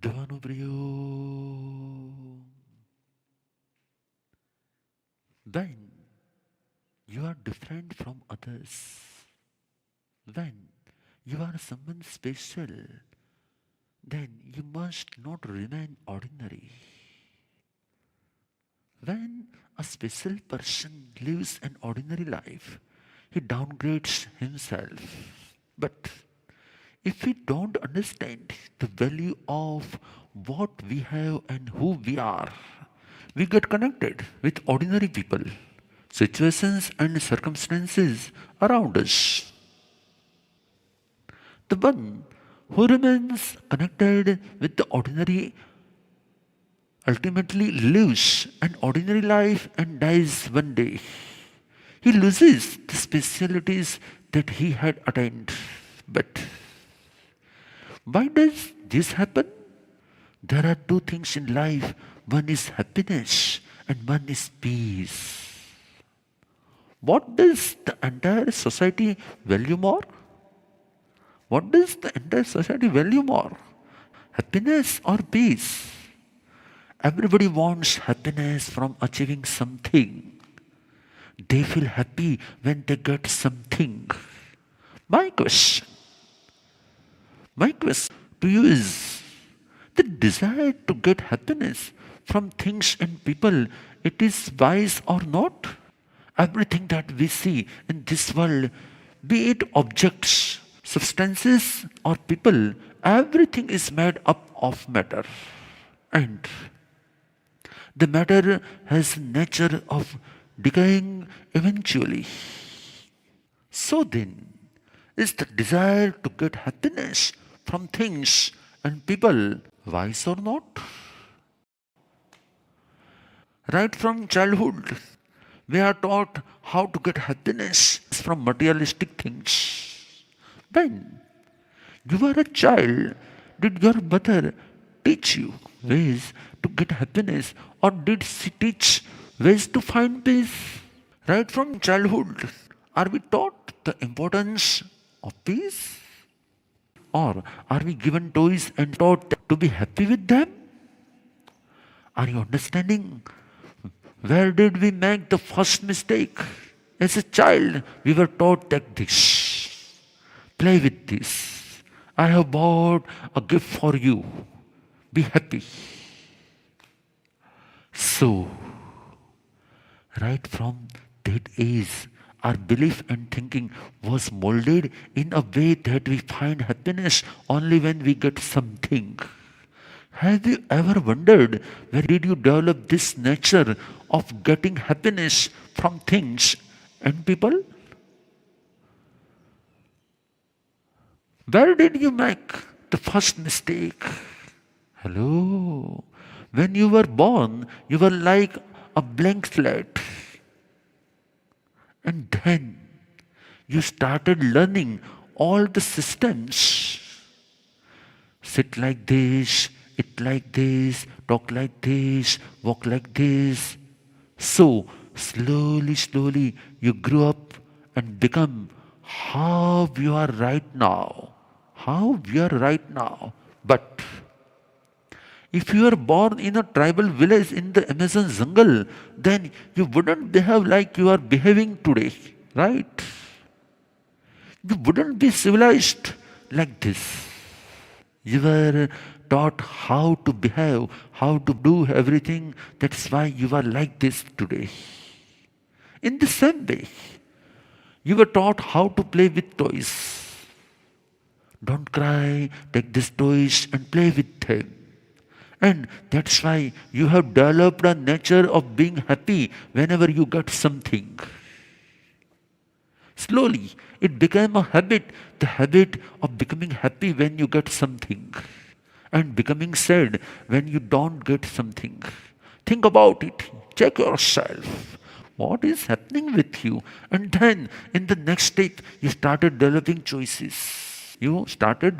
Devanupriyo. When you are different from others, when you are someone special, then you must not remain ordinary. When a special person lives an ordinary life, he downgrades himself. But if we don't understand the value of what we have and who we are, we get connected with ordinary people, situations, and circumstances around us. The one who remains connected with the ordinary ultimately lives an ordinary life and dies one day. He loses the specialities that he had attained. But why does this happen? There are two things in life. One is happiness and one is peace. What does the entire society value more? What does the entire society value more? Happiness or peace? Everybody wants happiness from achieving something. They feel happy when they get something. My question to you is the desire to get happiness from things and people, it is wise or not? Everything that we see in this world, be it objects, substances, or people, everything is made up of matter. And the matter has nature of decaying eventually. So then, is the desire to get happiness from things and people wise or not? Right from childhood, we are taught how to get happiness from materialistic things. When you were a child, did your mother teach you ways to get happiness, or did she teach ways to find peace? Right from childhood, are we taught the importance of peace? Or are we given toys and taught to be happy with them? Are you understanding? Where did we make the first mistake? As a child, we were taught that this. Play with this. I have bought a gift for you. Be happy. So, right from that age, our belief and thinking was molded in a way that we find happiness only when we get something. Have you ever wondered where did you develop this nature of getting happiness from things and people? Where did you make the first mistake? Hello. When you were born, you were like a blank slate. And then you started learning all the systems. Sit like this, eat like this, talk like this, walk like this. So, slowly, you grew up and become how you are right now. How we are right now. But if you are born in a tribal village in the Amazon jungle, then you wouldn't behave like you are behaving today, right? You wouldn't be civilized like this. You were taught how to behave, how to do everything. That's why you are like this today. In the same way, you were taught how to play with toys. Don't cry, take these toys and play with them. And that's why you have developed a nature of being happy whenever you get something. Slowly, it became a habit, the habit of becoming happy when you get something and becoming sad when you don't get something. Think about it. Check yourself. What is happening with you? And then in the next step, you started developing choices. You started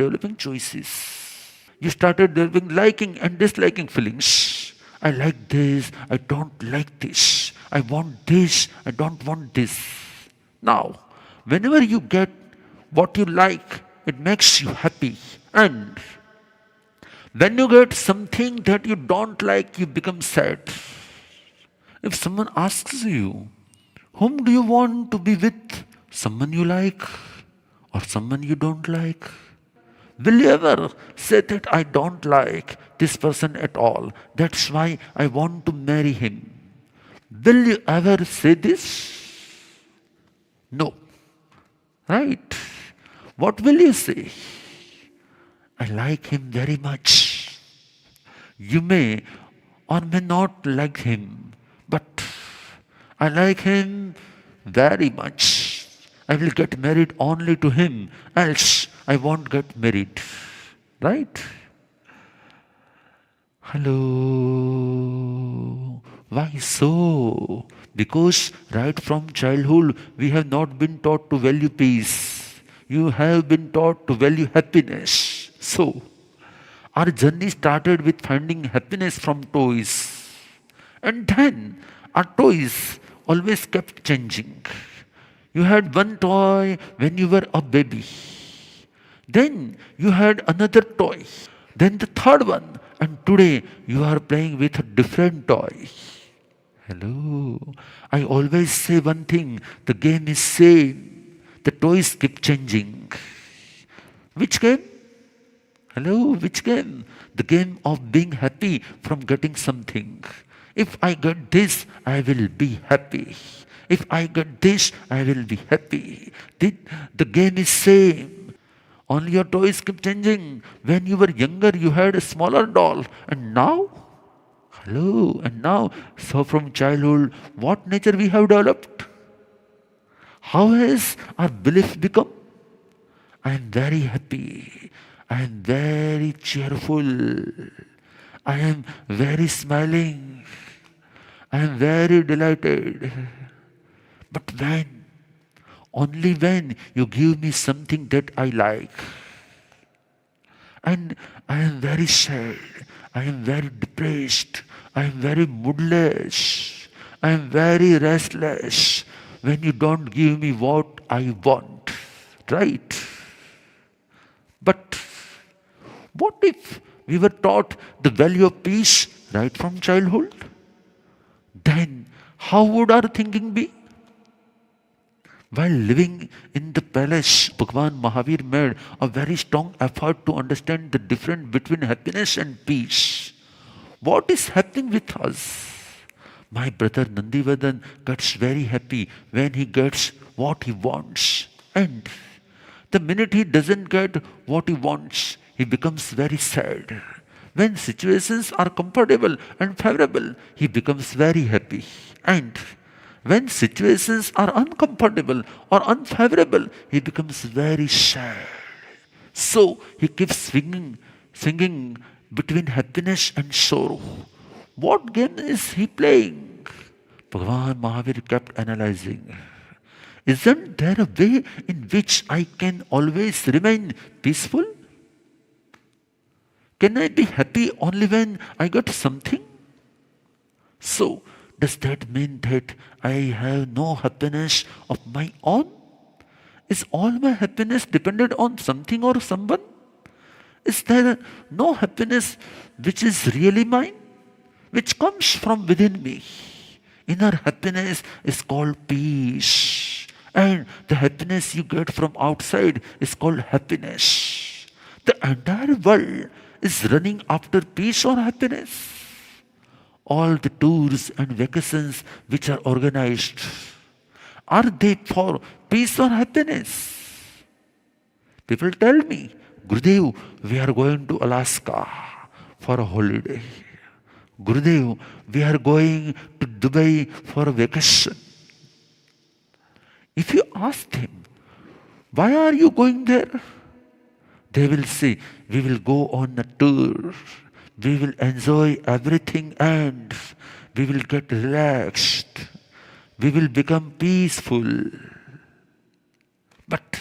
developing liking and disliking feelings. I like this, I don't like this. I want this, I don't want this. Now, whenever you get what you like, it makes you happy. And When you get something that you don't like, you become sad. If someone asks you, whom do you want to be with? Someone you like or someone you don't like? Will you ever say that I don't like this person at all? That's why I want to marry him. Will you ever say this? No. Right? What will you say? I like him very much. You may or may not like him, but I like him very much. I will get married only to him, else I won't get married. Right? Hello. Why so? Because right from childhood we have not been taught to value peace. You have been taught to value happiness. So, our journey started with finding happiness from toys. And then our toys always kept changing. You had one toy when you were a baby. Then you had another toy. Then the third one. And today you are playing with a different toy. Hello. I always say one thing. The game is same. The toys keep changing. Which game? Hello, which game? The game of being happy from getting something. If I get this, I will be happy. If I get this, I will be happy. The game is same. Only your toys keep changing. When you were younger, you had a smaller doll. And now? Hello. And now, so from childhood, what nature we have developed? How has our belief become? I am very happy. I am very cheerful. I am very smiling. I am very delighted. But when? Only when you give me something that I like. And I am very sad. I am very depressed. I am very moodless. I am very restless when you don't give me what I want. Right? But what if we were taught the value of peace right from childhood? Then how would our thinking be? While living in the palace, Bhagwan Mahavir made a very strong effort to understand the difference between happiness and peace. What is happening with us? My brother Nandivadan gets very happy when he gets what he wants. And the minute he doesn't get what he wants, he becomes very sad. When situations are comfortable and favorable, he becomes very happy. And when situations are uncomfortable or unfavorable, he becomes very sad. So he keeps swinging between happiness and sorrow. What game is he playing? Bhagwan Mahavir kept analyzing. Isn't there a way in which I can always remain peaceful? Can I be happy only when I get something? So, does that mean that I have no happiness of my own? Is all my happiness dependent on something or someone? Is there no happiness which is really mine, which comes from within me? Inner happiness is called peace. And the happiness you get from outside is called happiness. The entire world is running after peace or happiness. All the tours and vacations which are organized, are they for peace or happiness? People tell me, Gurudev, we are going to Alaska for a holiday. Gurudev, we are going to Dubai for a vacation. If you ask them, why are you going there? They will say, we will go on a tour. We will enjoy everything and we will get relaxed. We will become peaceful. But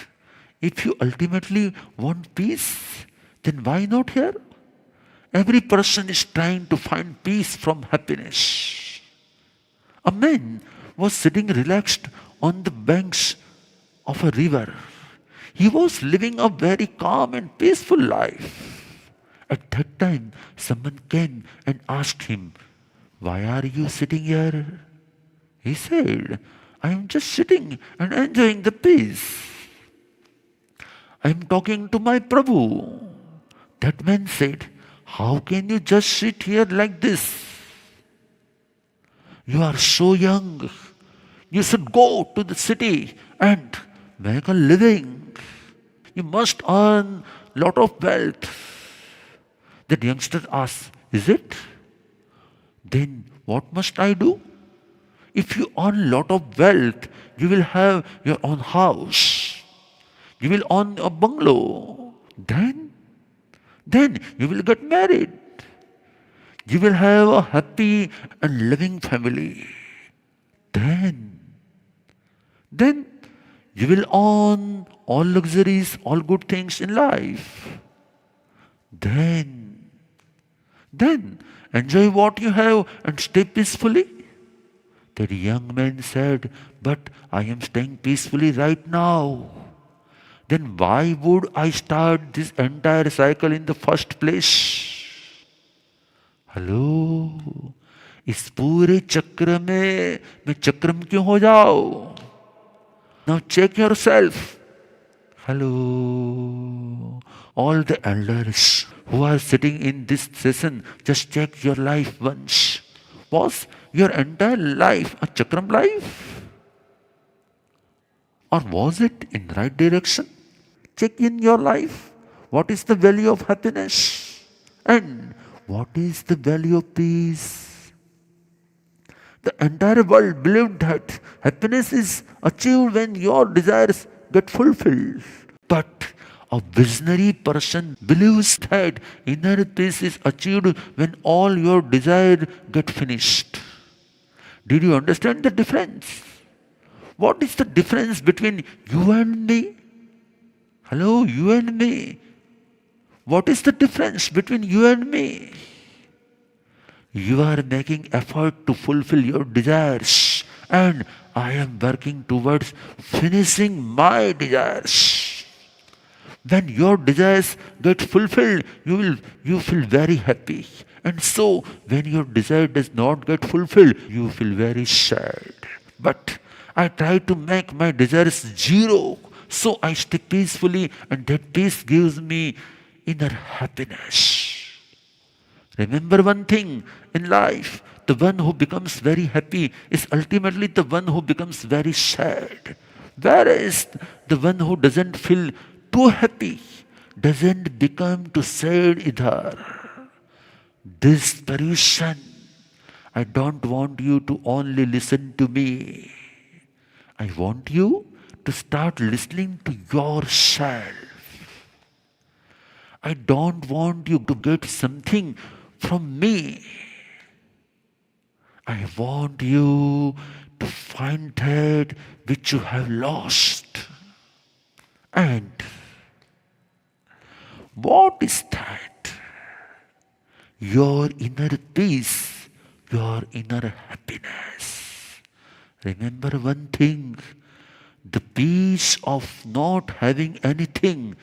if you ultimately want peace, then why not here? Every person is trying to find peace from happiness. A man was sitting relaxed on the banks of a river. He was living a very calm and peaceful life. At that time, someone came and asked him, "Why are you sitting here?" He said, "I am just sitting and enjoying the peace. I am talking to my Prabhu." That man said, "How can you just sit here like this? You are so young. You should go to the city and make a living. You must earn lot of wealth." That youngster asked, "Is it? Then what must I do? If you earn lot of wealth, you will have your own house. You will own a bungalow. Then you will get married. You will have a happy and loving family. Then you will own all luxuries, all good things in life. Then enjoy what you have and stay peacefully." That young man said, "But I am staying peacefully right now. Then why would I start this entire cycle in the first place?" Hello, इस पूरे चक्र में मैं चक्रम क्यों हो जाओ? Now check yourself. Hello. All the elders who are sitting in this session, just check your life once. Was your entire life a chakram life? Or was it in right direction? Check in your life. What is the value of happiness? And what is the value of peace? The entire world believed that happiness is achieved when your desires get fulfilled. But a visionary person believes that inner peace is achieved when all your desires get finished. Did you understand the difference? What is the difference between you and me? Hello, you and me. What is the difference between you and me? You are making effort to fulfill your desires, and I am working towards finishing my desires. When your desires get fulfilled, you feel very happy. And so, when your desire does not get fulfilled, you feel very sad. But I try to make my desires zero, so I stay peacefully, and that peace gives me inner happiness. Remember one thing in life, the one who becomes very happy is ultimately the one who becomes very sad. Whereas the one who doesn't feel too happy doesn't become too sad either. This Paryushan, I don't want you to only listen to me. I want you to start listening to yourself. I don't want you to get something from me. I want you to find that which you have lost. And what is that? Your inner peace, your inner happiness. Remember one thing, the peace of not having anything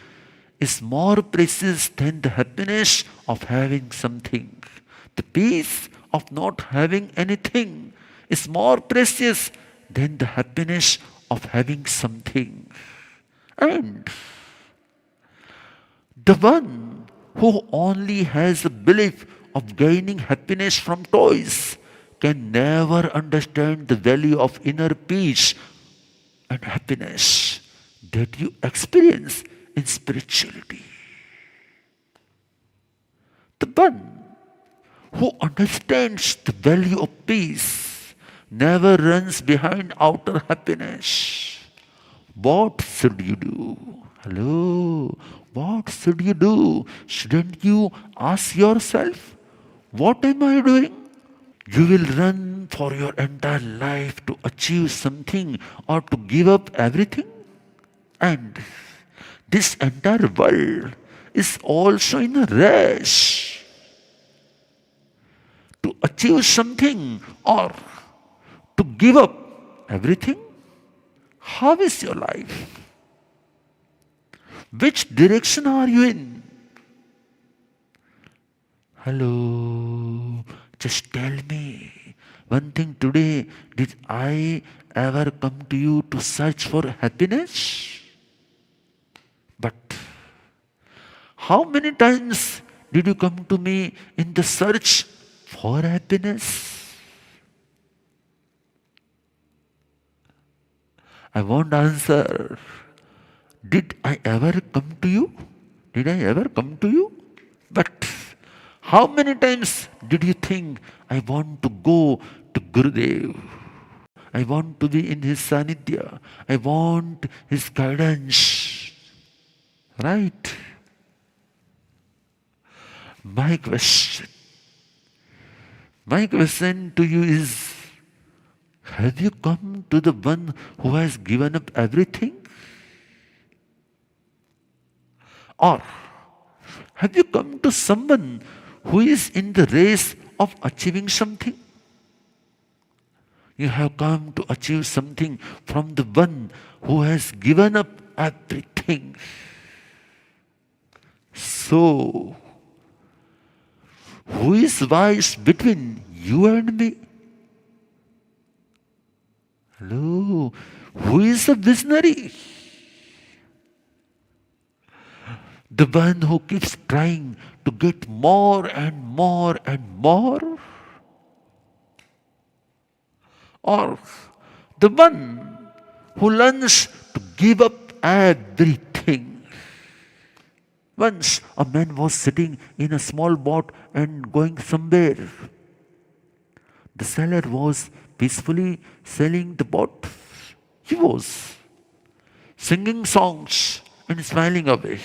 is more precious than the happiness of having something. The peace of not having anything is more precious than the happiness of having something. And the one who only has a belief of gaining happiness from toys can never understand the value of inner peace and happiness that you experience in spirituality. The one who understands the value of peace never runs behind outer happiness. What should you do? Hello, what should you do? Shouldn't you ask yourself, what am I doing? You will run for your entire life to achieve something or to give up everything. And this entire world is also in a race to achieve something or to give up everything. How is your life? Which direction are you in? Hello, just tell me one thing today. Did I ever come to you to search for happiness? But how many times did you come to me in the search for happiness? I won't answer. Did I ever come to you? Did I ever come to you? But how many times did you think I want to go to Gurudev? I want to be in his sanidhya. I want his guidance. Right? My question to you is, have you come to the one who has given up everything? Or have you come to someone who is in the race of achieving something? You have come to achieve something from the one who has given up everything. So, who is wise between you and me? Hello, who is a visionary? The one who keeps trying to get more and more and more? Or the one who learns to give up everything? Once a man was sitting in a small boat and going somewhere. The sailor was peacefully sailing the boat. He was singing songs and smiling away.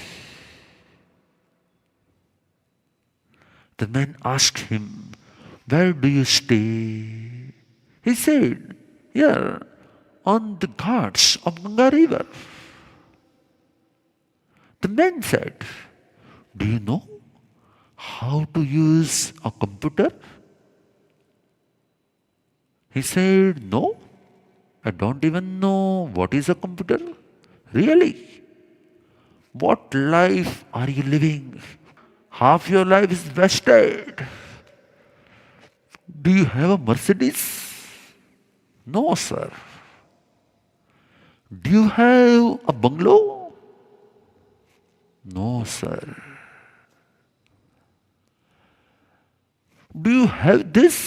The man asked him, "Where do you stay?" He said, "Here, on the ghats of Ganga river." The man said, "Do you know how to use a computer?" He said, "No, I don't even know what is a computer." Really? What life are you living? Half your life is wasted. Do you have a Mercedes? No, sir. Do you have a bungalow? No, sir. Do you have this?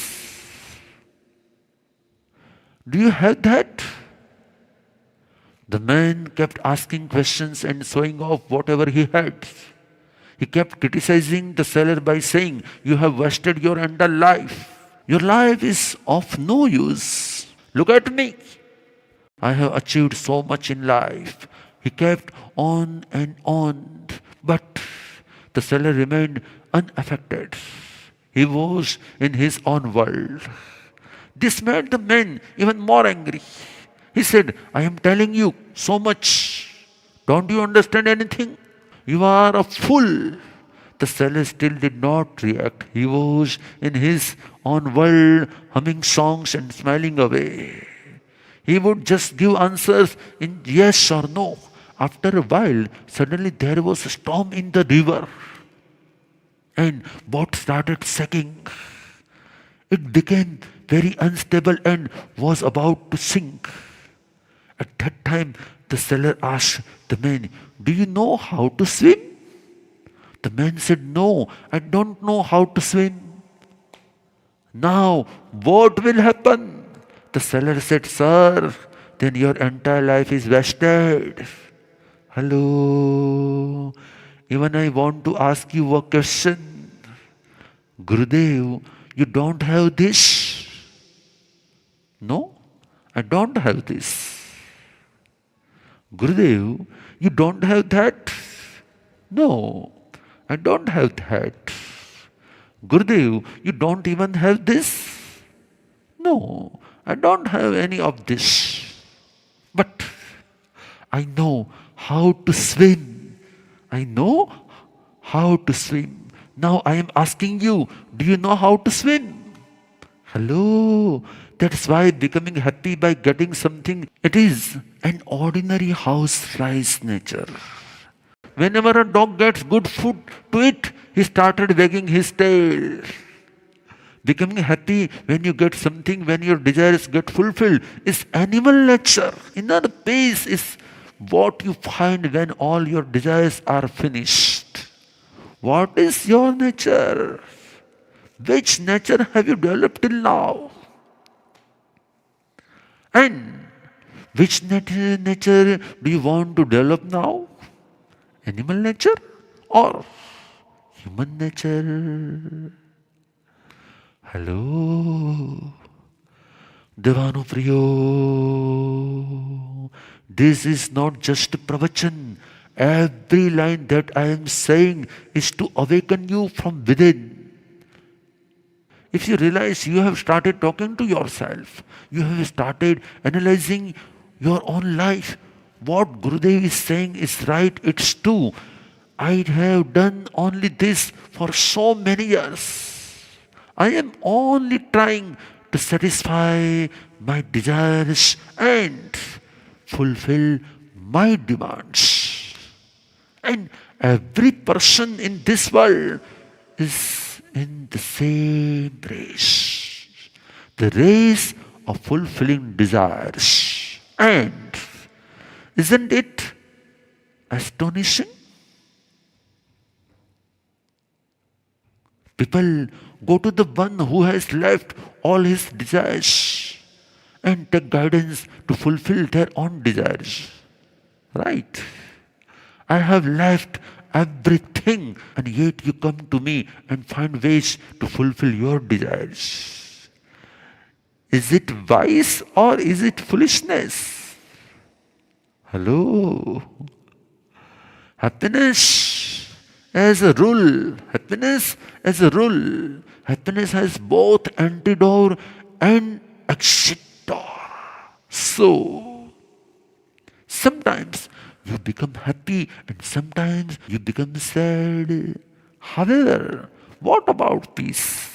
Do you have that? The man kept asking questions and showing off whatever he had. He kept criticizing the sailor by saying, "You have wasted your entire life. Your life is of no use. Look at me. I have achieved so much in life." He kept on and on. But the sailor remained unaffected. He was in his own world. This made the man even more angry. He said, "I am telling you so much. Don't you understand anything? You are a fool." The sailor still did not react. He was in his own world, humming songs and smiling away. He would just give answers in yes or no. After a while, suddenly there was a storm in the river, and boat started sinking. It became very unstable and was about to sink. At that time, the sailor asked the man, "Do you know how to swim?" The man said, "No, I don't know how to swim." "Now, what will happen?" The sailor said, "Sir, then your entire life is wasted." Hello. Even I want to ask you a question. Gurudev, you don't have this? No, I don't have this. Gurudev, you don't have that? No, I don't have that. Gurudev, you don't even have this? No, I don't have any of this. But I know how to swim. I know how to swim. Now I am asking you, do you know how to swim? Hello. That's why becoming happy by getting something, it is an ordinary housefly's nature. whenever a dog gets good food to eat, he started wagging his tail. Becoming happy when you get something, when your desires get fulfilled, is animal nature. Inner peace is what you find when all your desires are finished. What is your nature? Which nature have you developed till now? And which nature do you want to develop now? Animal nature or human nature? Hello, Devanu Priyo. This is not just Pravachan. Every line that I am saying is to awaken you from within. If you realize you have started talking to yourself, you have started analyzing your own life, what Gurudev is saying is right, it's true. I have done only this for so many years. I am only trying to satisfy my desires and fulfill my demands. And every person in this world is in the same race. The race of fulfilling desires. And isn't it astonishing? People go to the one who has left all his desires and take guidance to fulfill their own desires. Right? I have left everything and yet you come to me and find ways to fulfill your desires. Is it wise or is it foolishness? Hello? Happiness as a rule, happiness has both antidote and exit door. So, sometimes you become happy and sometimes you become sad. However, what about peace?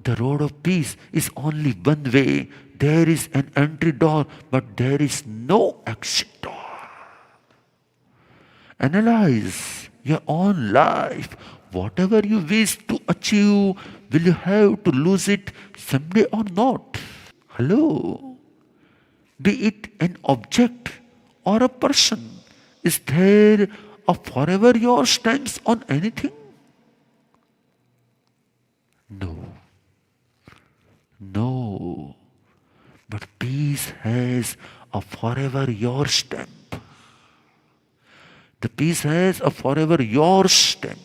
The road of peace is only one way. There is an entry door, but there is no exit door. Analyze your own life. Whatever you wish to achieve, will you have to lose it someday or not? Hello? Be it an object or a person, is there a forever your stamps on anything? No. No. But peace has a forever your stamp. The peace has a forever your stamp.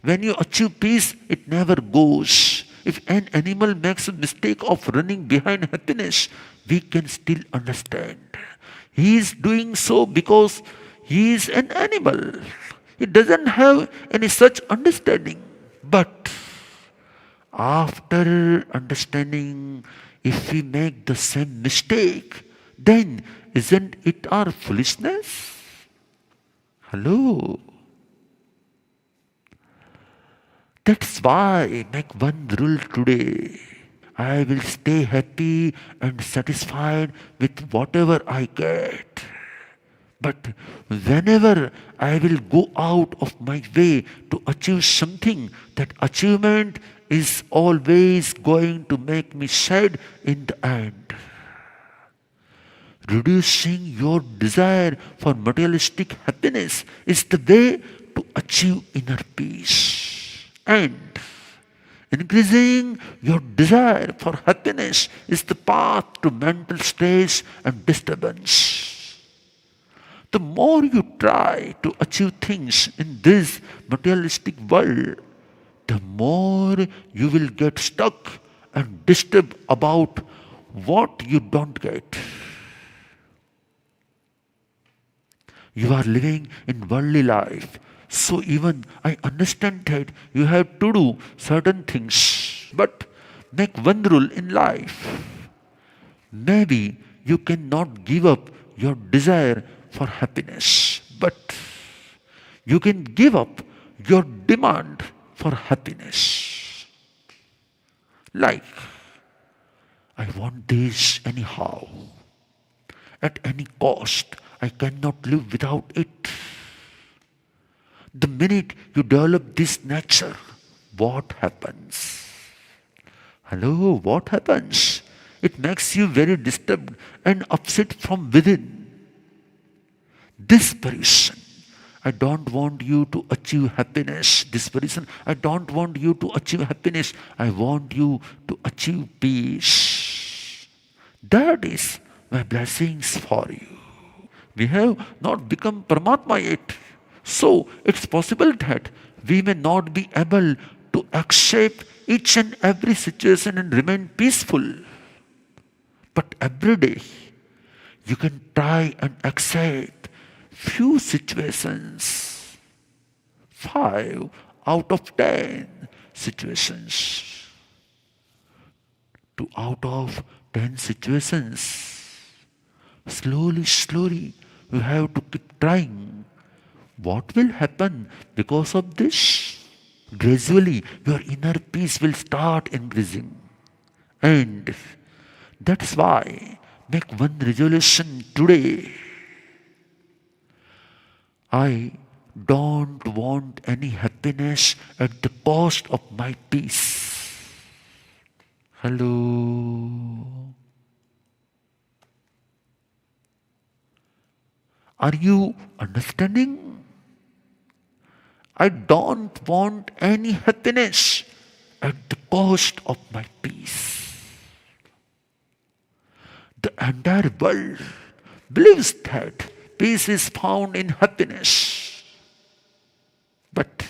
When you achieve peace, it never goes. If an animal makes a mistake of running behind happiness, we can still understand. He is doing so because he is an animal. He doesn't have any such understanding. But after understanding, if we make the same mistake, then isn't it our foolishness? Hello? That's why I make one rule today. I will stay happy and satisfied with whatever I get. But whenever I will go out of my way to achieve something, that achievement is always going to make me sad in the end. Reducing your desire for materialistic happiness is the way to achieve inner peace. And increasing your desire for happiness is the path to mental stress and disturbance. The more you try to achieve things in this materialistic world, the more you will get stuck and disturbed about what you don't get. You are living in worldly life. So even I understand that you have to do certain things. But make one rule in life. Maybe you cannot give up your desire for happiness. But you can give up your demand for happiness. Like, I want this anyhow. At any cost. I cannot live without it. The minute you develop this nature, what happens? Hello, what happens? It makes you very disturbed and upset from within. This person, I don't want you to achieve happiness. This person, I don't want you to achieve happiness. I want you to achieve peace. That is my blessings for you. We have not become Paramatma yet. So it's possible that we may not be able to accept each and every situation and remain peaceful. But every day, you can try and accept few situations, 5 out of 10 situations, 2 out of 10 situations. Slowly, slowly, you have to keep trying. What will happen because of this? Gradually, your inner peace will start increasing. And that's why make one resolution today. I don't want any happiness at the cost of my peace. Hello. Are you understanding? I don't want any happiness at the cost of my peace. The entire world believes that peace is found in happiness. But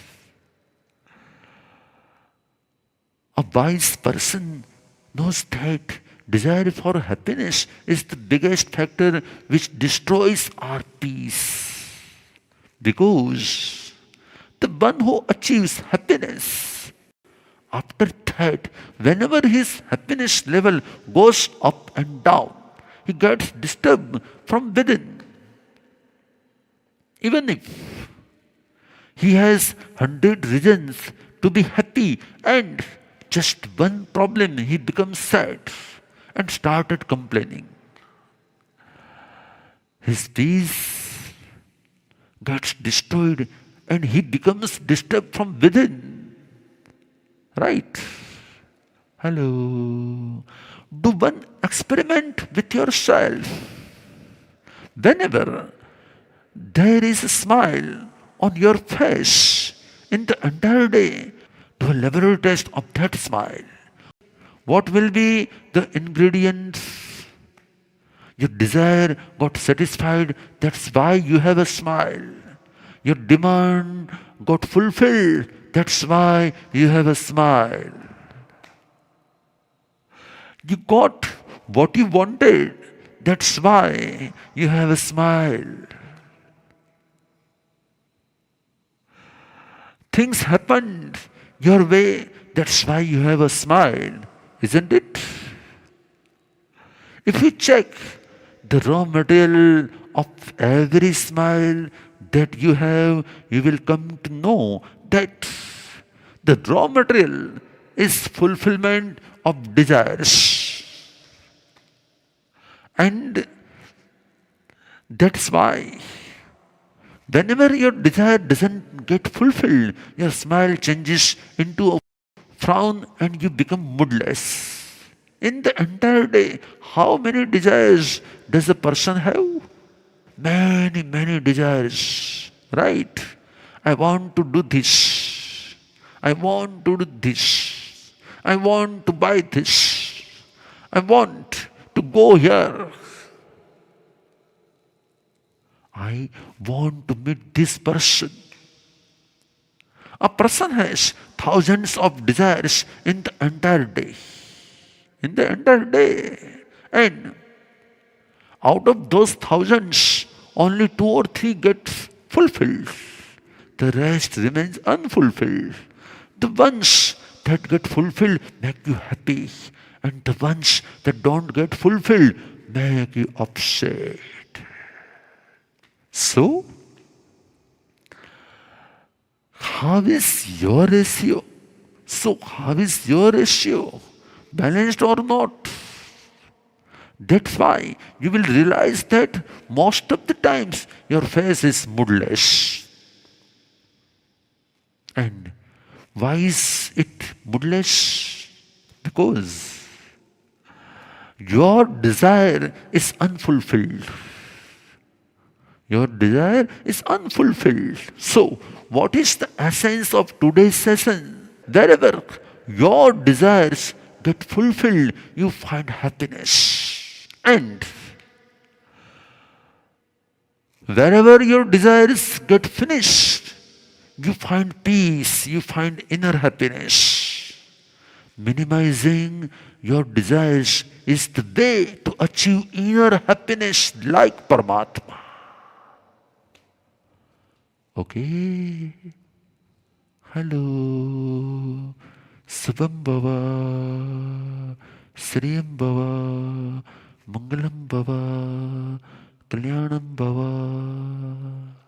a wise person knows that desire for happiness is the biggest factor which destroys our peace. Because the one who achieves happiness, after that, whenever his happiness level goes up and down, he gets disturbed from within. Even if he has 100 reasons to be happy and just one problem, he becomes sad and started complaining. His peace gets destroyed and he becomes disturbed from within. Right? Hello. Do one experiment with yourself. Whenever there is a smile on your face in the entire day, do a laboratory test of that smile. What will be the ingredients? Your desire got satisfied, that's why you have a smile. Your demand got fulfilled, that's why you have a smile. You got what you wanted, that's why you have a smile. Things happened your way, that's why you have a smile, isn't it? If you check the raw material of every smile that you have, you will come to know that the raw material is fulfillment of desires. And that's why whenever your desire doesn't get fulfilled, your smile changes into a frown and you become moodless. In the entire day, how many desires does a person have? Many, many desires. Right? I want to do this. I want to do this. I want to buy this. I want to go here. I want to meet this person. A person has thousands of desires in the entire day. In the entire day. And out of those thousands, only 2 or 3 get fulfilled. The rest remains unfulfilled. The ones that get fulfilled make you happy. And the ones that don't get fulfilled make you upset. So, how is your ratio? How is your ratio? Balanced or not? That's why you will realize that most of the times your face is moodless. And why is it moodless? Because your desire is unfulfilled. Your desire is unfulfilled. So, what is the essence of today's session? Wherever your desires get fulfilled, you find happiness. And wherever your desires get finished, you find peace, you find inner happiness. Minimizing your desires is the way to achieve inner happiness like Paramatma. Okay? Hello. Subham Bhava, Shriyam Bhava, Mangalam Bhava, Kalyanam Bhava.